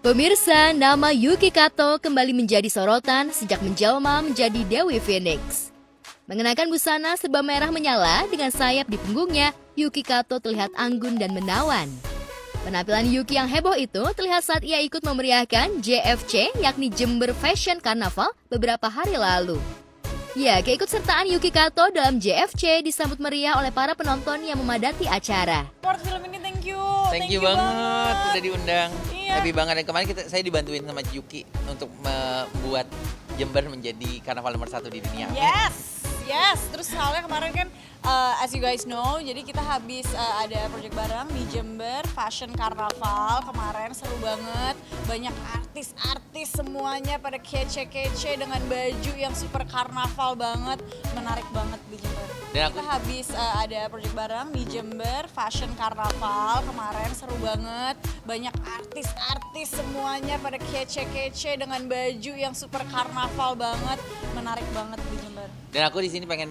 Pemirsa, nama Yuki Kato kembali menjadi sorotan sejak menjelma menjadi Dewi Phoenix. Mengenakan busana serba merah menyala dengan sayap di punggungnya, Yuki Kato terlihat anggun dan menawan. Penampilan Yuki yang heboh itu terlihat saat ia ikut memeriahkan JFC, yakni Jember Fashion Carnaval, beberapa hari lalu. Ya, keikutsertaan Yuki Kato dalam JFC disambut meriah oleh para penonton yang memadati acara. Sport film ini thank you. Thank you banget udah diundang. Iya. Happy banget. Dan kemarin saya dibantuin sama Yuki untuk membuat Jember menjadi karnaval nomor 1 di dunia. Yes. Terus soalnya kemarin kan as you guys know, jadi kita habis ada project bareng di Jember Fashion Carnaval kemarin, seru banget. Banyak artis-artis semuanya pada kece-kece dengan baju yang super karnaval banget, menarik banget di Jember. Dan Kita habis ada project bareng di Jember Fashion Carnaval kemarin, seru banget. Banyak artis-artis semuanya pada kece-kece dengan baju yang super karnaval banget, menarik banget di Jember. Dan aku di sini pengen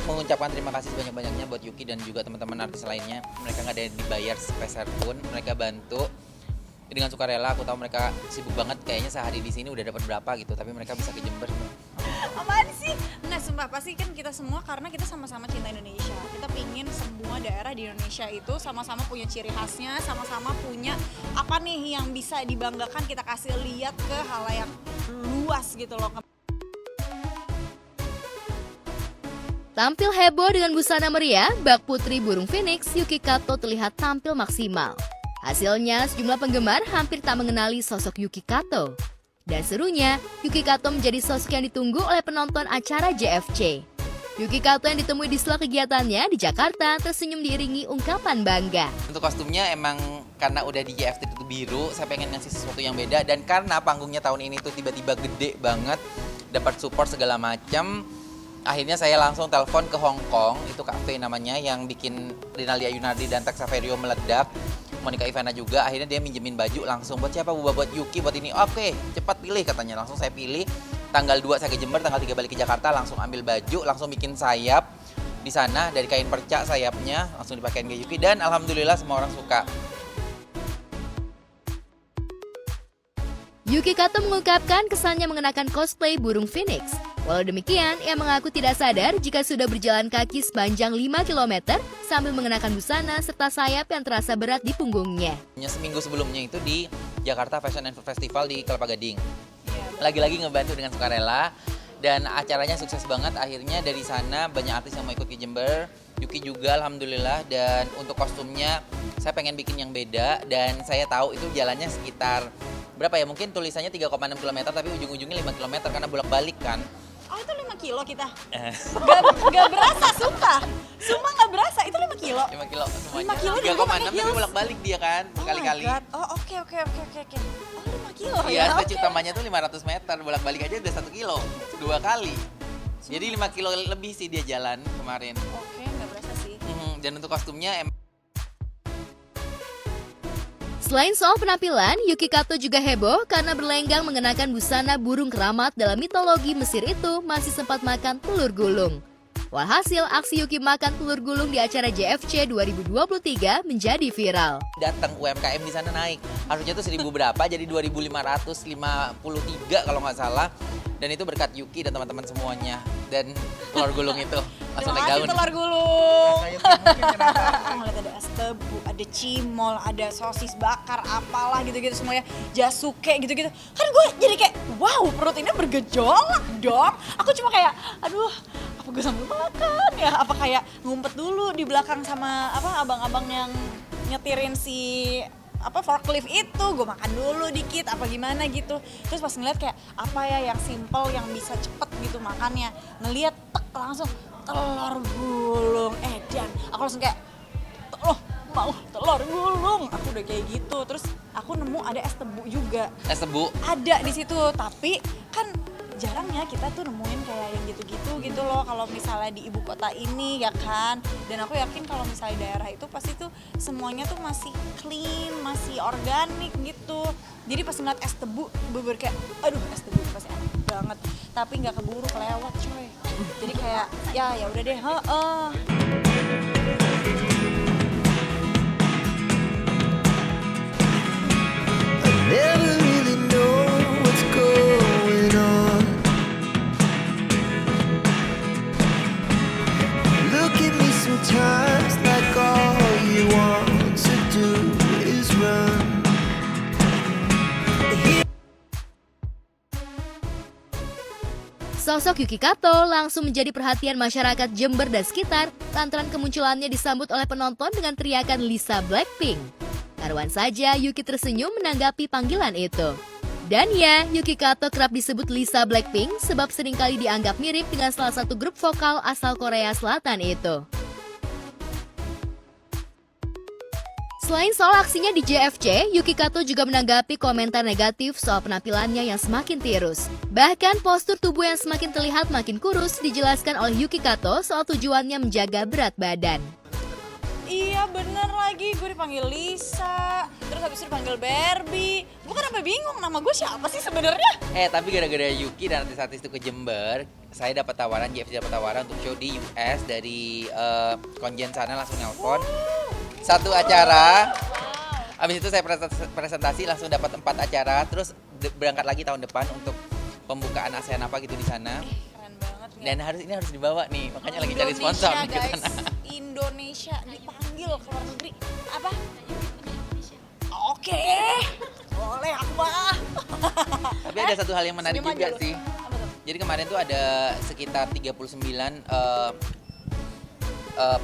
mengucapkan terima kasih sebanyak-banyaknya buat Yuki dan juga teman-teman artis lainnya. Mereka nggak ada yang dibayar sepeser pun, mereka bantu dengan sukarela. Aku tahu mereka sibuk banget, kayaknya sehari di sini udah dapat berapa gitu, tapi mereka bisa ke Jember. Apaan sih? Nggak, sumpah pasti kan kita semua, karena kita sama-sama cinta Indonesia. Kita pingin semua daerah di Indonesia itu sama-sama punya ciri khasnya, sama-sama punya apa nih yang bisa dibanggakan, kita kasih lihat ke halayak luas gitu loh. Tampil heboh dengan busana meriah, bak putri burung Phoenix, Yuki Kato terlihat tampil maksimal. Hasilnya, sejumlah penggemar hampir tak mengenali sosok Yuki Kato. Dan serunya, Yuki Kato menjadi sosok yang ditunggu oleh penonton acara JFC. Yuki Kato yang ditemui di sela kegiatannya di Jakarta tersenyum diiringi ungkapan bangga. Untuk kostumnya emang karena udah di JFT itu biru, saya pengen ngasih sesuatu yang beda. Dan karena panggungnya tahun ini tuh tiba-tiba gede banget, dapat support segala macam. Akhirnya saya langsung telepon ke Hong Kong, itu kafe namanya yang bikin Rinalia Yunardi dan Tex Saverio meledak. Monica Ivana juga, akhirnya dia minjemin baju langsung. Buat siapa? Buat Yuki, buat ini. Oke, cepat pilih katanya. Langsung saya pilih. Tanggal 2 saya ke Jember, tanggal 3 balik ke Jakarta, langsung ambil baju, langsung bikin sayap di sana dari kain perca sayapnya, langsung dipakein ke Yuki dan alhamdulillah semua orang suka. Yuki Kato mengungkapkan kesannya mengenakan cosplay burung Phoenix. Walau demikian, ia mengaku tidak sadar jika sudah berjalan kaki sepanjang 5 km sambil mengenakan busana serta sayap yang terasa berat di punggungnya. Seminggu sebelumnya itu di Jakarta Fashion and Food Festival di Kelapa Gading. Lagi-lagi ngebantu dengan sukarela dan acaranya sukses banget. Akhirnya dari sana banyak artis yang mau ikut ke Jember. Yuki juga alhamdulillah, dan untuk kostumnya saya pengen bikin yang beda dan saya tahu itu jalannya sekitar berapa ya, mungkin tulisannya 3,6 km tapi ujung-ujungnya 5 km karena bolak-balik kan. Oh itu 5 kilo kita? Gak berasa, sumpah gak berasa, itu 5 kilo? 5 kilo semuanya, 5 kilo 3,6 tapi bolak-balik dia kan, berkali-kali. Oh oke. Oh 5 kilo Iya, ya? stretch utamanya tuh 500 meter, bolak-balik aja udah 1 kilo, 2 kali. Jadi 5 kilo lebih sih dia jalan kemarin. Oke, gak berasa sih. Dan untuk kostumnya Selain soal penampilan, Yuki Kato juga heboh karena berlenggang mengenakan busana burung keramat dalam mitologi Mesir itu masih sempat makan telur gulung. Walhasil, aksi Yuki makan telur gulung di acara JFC 2023 menjadi viral. datang UMKM di sana naik. Harusnya tuh 1.000 berapa jadi 2.553 kalau nggak salah. Dan itu berkat Yuki dan teman-teman semuanya. Dan telur gulung itu langsung naik daun. Telur gulung. Aku ngeliat ada es tebu, ada cimol, ada sosis bakar, apalah gitu-gitu semuanya. Jasuke gitu-gitu. Kan gue jadi kayak, wow perut ini bergejolak dong. Aku cuma kayak, aduh apa gue sambil makan ya? Apa kayak ngumpet dulu di belakang sama abang-abang yang nyetirin si forklift itu, gue makan dulu dikit apa gimana gitu. Terus pas ngeliat kayak apa ya yang simple yang bisa cepet gitu makannya, ngeliat tek langsung telur gulung dan aku langsung kayak mau telur gulung, aku udah kayak gitu. Terus aku nemu ada es tebu juga, Es tebu. ada di situ, tapi kan jarangnya kita tuh nemuin kayak yang gitu-gitu gitu loh kalau misalnya di ibu kota ini ya kan. Dan aku yakin kalau misalnya daerah itu pasti tuh semuanya tuh masih clean, masih organik gitu. Jadi pas ngeliat es tebu bener kayak aduh es tebu pasti enak banget, tapi nggak keburu kelewat coy. Jadi kayak ya udah deh, Never really know what's going on. Look at me sometimes like all you want to do is run. Sosok Yuki Kato langsung menjadi perhatian masyarakat Jember dan sekitar lantaran kemunculannya disambut oleh penonton dengan teriakan Lisa Blackpink. Karuan saja Yuki tersenyum menanggapi panggilan itu. Dan ya, Yuki Kato kerap disebut Lisa Blackpink sebab seringkali dianggap mirip dengan salah satu grup vokal asal Korea Selatan itu. Selain soal aksinya di JFC, Yuki Kato juga menanggapi komentar negatif soal penampilannya yang semakin tirus. Bahkan postur tubuh yang semakin terlihat makin kurus dijelaskan oleh Yuki Kato soal tujuannya menjaga berat badan. Iya bener lagi, gue dipanggil Lisa, terus habis itu dipanggil Barbie. Gue kan sampai bingung nama gue siapa sih sebenarnya? Tapi gara-gara Yuki dan artis-artis itu ke Jember, saya dapat tawaran, JFC dapat tawaran untuk show di US dari konjen sana langsung nelpon. Satu acara, abis itu saya presentasi langsung dapat 4 acara, terus berangkat lagi tahun depan untuk pembukaan ASEAN apa gitu di sana. Keren banget nih. Dan ini harus dibawa nih, makanya lagi cari sponsor nih ke guys. sana. Indonesia dipanggil ke luar negeri. Apa? Oke, boleh aku mah. Tapi ada satu hal yang menarik Senyum juga aja lu. sih. Apa tuh? Jadi kemarin tuh ada sekitar 39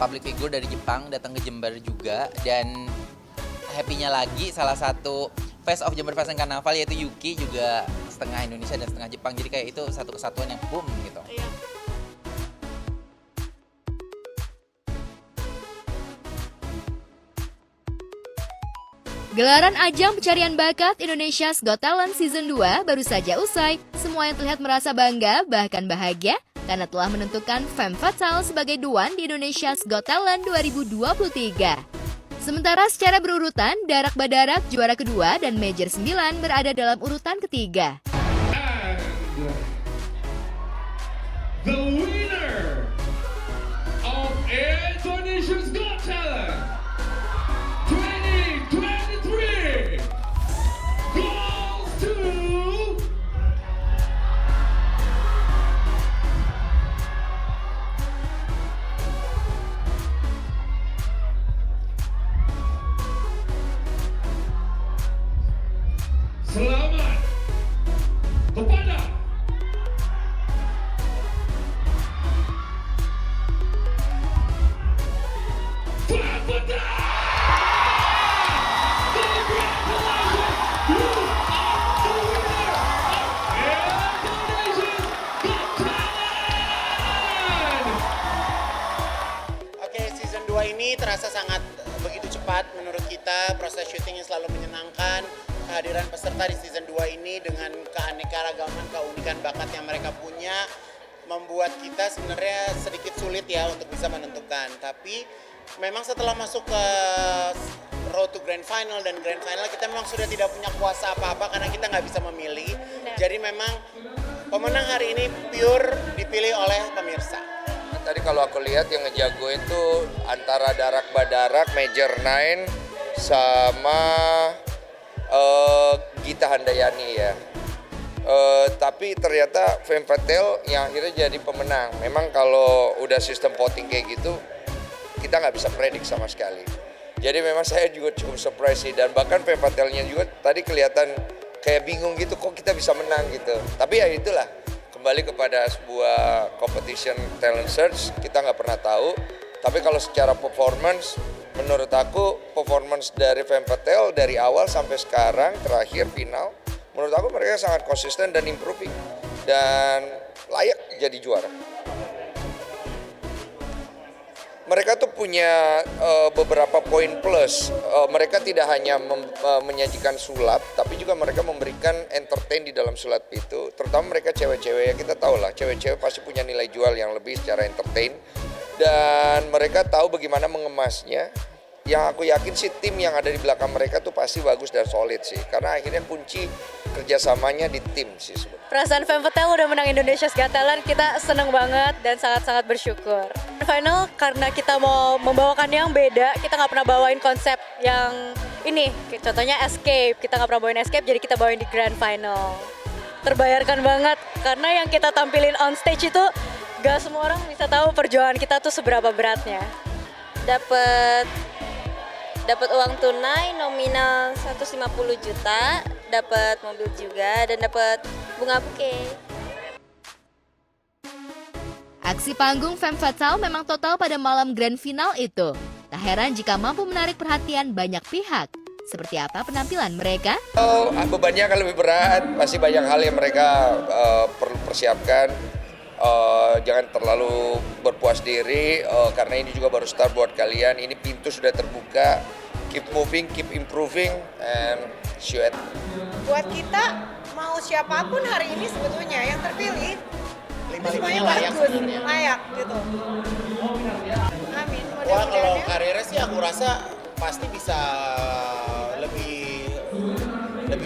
public figure dari Jepang datang ke Jember juga, dan happy-nya lagi salah satu Face of Jember Fashion Carnival yaitu Yuki juga setengah Indonesia dan setengah Jepang, jadi kayak itu satu kesatuan yang boom gitu. Iya. Gelaran ajang pencarian bakat Indonesia's Got Talent Season 2 baru saja usai. Semua yang terlihat merasa bangga, bahkan bahagia, karena telah menentukan Femme Fatale sebagai Duan di Indonesia's Got Talent 2023. Sementara secara berurutan, Darak Badarak juara kedua dan Major 9 berada dalam urutan ketiga. The winner of Indonesia's Got Talent 2023 goes to selamat kepada Oke, season 2 ini terasa sangat begitu cepat menurut kita. Proses syutingnya selalu menyenangkan. Kehadiran peserta di season 2 ini dengan keanekaragaman, keunikan bakat yang mereka punya membuat kita sebenarnya sedikit sulit ya untuk bisa menentukan. Tapi memang setelah masuk ke road to grand final dan grand final, kita memang sudah tidak punya kuasa apa-apa karena kita nggak bisa memilih. Jadi memang pemenang hari ini pure dipilih oleh pemirsa. Tadi kalau aku lihat yang ngejago itu antara Darak Badarak, Major 9 sama Gita Handayani ya. Tapi ternyata Femme Fatale yang akhirnya jadi pemenang. Memang kalau udah sistem voting kayak gitu, kita nggak bisa predik sama sekali. Jadi memang saya juga cukup surprise sih. Dan bahkan Femme Fatale-nya juga tadi kelihatan kayak bingung gitu, kok kita bisa menang gitu. Tapi ya itulah, kembali kepada sebuah competition talent search, kita nggak pernah tahu. Tapi kalau secara performance, menurut aku performance dari Femme Fatale dari awal sampai sekarang terakhir final, menurut aku mereka sangat konsisten dan improving dan layak jadi juara. Mereka tuh punya beberapa poin plus. Mereka tidak hanya menyajikan sulap, tapi juga mereka memberikan entertain di dalam sulap itu. Terutama mereka cewek-cewek, ya kita tahu lah, cewek-cewek pasti punya nilai jual yang lebih secara entertain. Dan mereka tahu bagaimana mengemasnya. Yang aku yakin sih tim yang ada di belakang mereka tuh pasti bagus dan solid sih. Karena akhirnya kunci kerjasamanya di tim sih sebenarnya. Perasaan Femme Fatale udah menang Indonesia's Got Talent, kita seneng banget dan sangat-sangat bersyukur. Final karena kita mau membawakan yang beda, kita nggak pernah bawain konsep yang ini, kayak contohnya Escape. Kita nggak pernah bawain Escape, jadi kita bawain di Grand Final. Terbayarkan banget, karena yang kita tampilin on stage itu gak semua orang bisa tahu perjuangan kita tuh seberapa beratnya. Dapat uang tunai nominal 150 juta, dapat mobil juga, dan dapat bunga bouquet. Aksi panggung Femme Fatale memang total pada malam grand final itu. Tak heran jika mampu menarik perhatian banyak pihak. Seperti apa penampilan mereka? Bebannya akan lebih berat, pasti banyak hal yang mereka perlu persiapkan. Jangan terlalu berpuas diri, karena ini juga baru start buat kalian. Ini pintu sudah terbuka. Keep moving, keep improving, and shoot. Buat kita, mau siapapun hari ini sebetulnya yang terpilih, semuanya bagus, layak gitu. Amin. Wah, kalau karirnya sih aku rasa pasti bisa lebih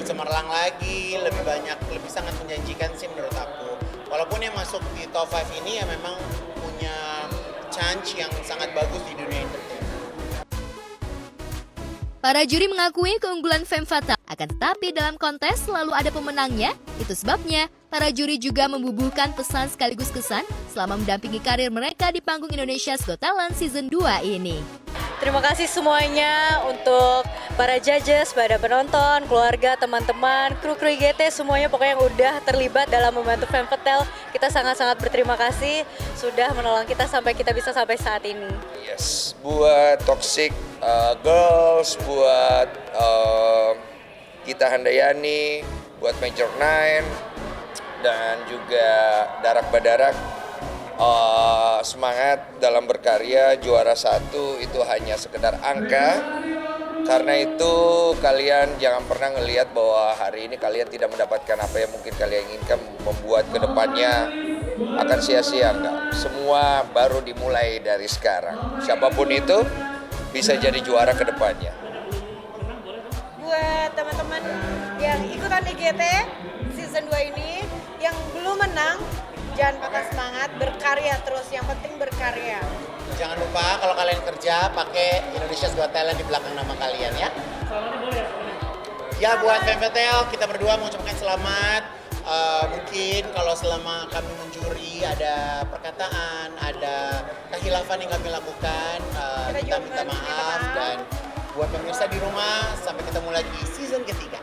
cemerlang lagi, lebih banyak, lebih sangat menjanjikan sih menurut aku. Walaupun yang masuk di top 5 ini ya memang punya chance yang sangat bagus di dunia entertainment. Para juri mengakui keunggulan Femme Fatale, akan tetapi dalam kontes selalu ada pemenangnya. Itu sebabnya para juri juga membubuhkan pesan sekaligus kesan selama mendampingi karir mereka di panggung Indonesia's Got Talent Season 2 ini. Terima kasih semuanya untuk para judges, pada penonton, keluarga, teman-teman, kru-kru IGT, semuanya pokoknya yang udah terlibat dalam membantu Femme Fatale. Kita sangat-sangat berterima kasih sudah menolong kita sampai kita bisa sampai saat ini. Yes, buat Toxic Girls, buat Gita Handayani, buat Major 9, dan juga Darak Badarak. Semangat dalam berkarya, juara 1 itu hanya sekedar angka. Karena itu kalian jangan pernah ngelihat bahwa hari ini kalian tidak mendapatkan apa yang mungkin kalian inginkan, membuat kedepannya akan sia-sia. Enggak, semua baru dimulai dari sekarang. Siapapun itu bisa jadi juara kedepannya. Buat teman-teman yang ikutan IGT season 2 ini, yang belum menang, jangan patah semangat, berkarya terus, yang penting berkarya. Jangan lupa kalau kalian kerja pakai Indonesia's Got Talent di belakang nama kalian ya. Ya, buat Femme Fatale kita berdua mengucapkan selamat. Mungkin kalau selama kami menjuri ada perkataan, ada kehilafan yang kami lakukan, kita minta maaf. Dan buat pemirsa di rumah, sampai ketemu lagi season ketiga.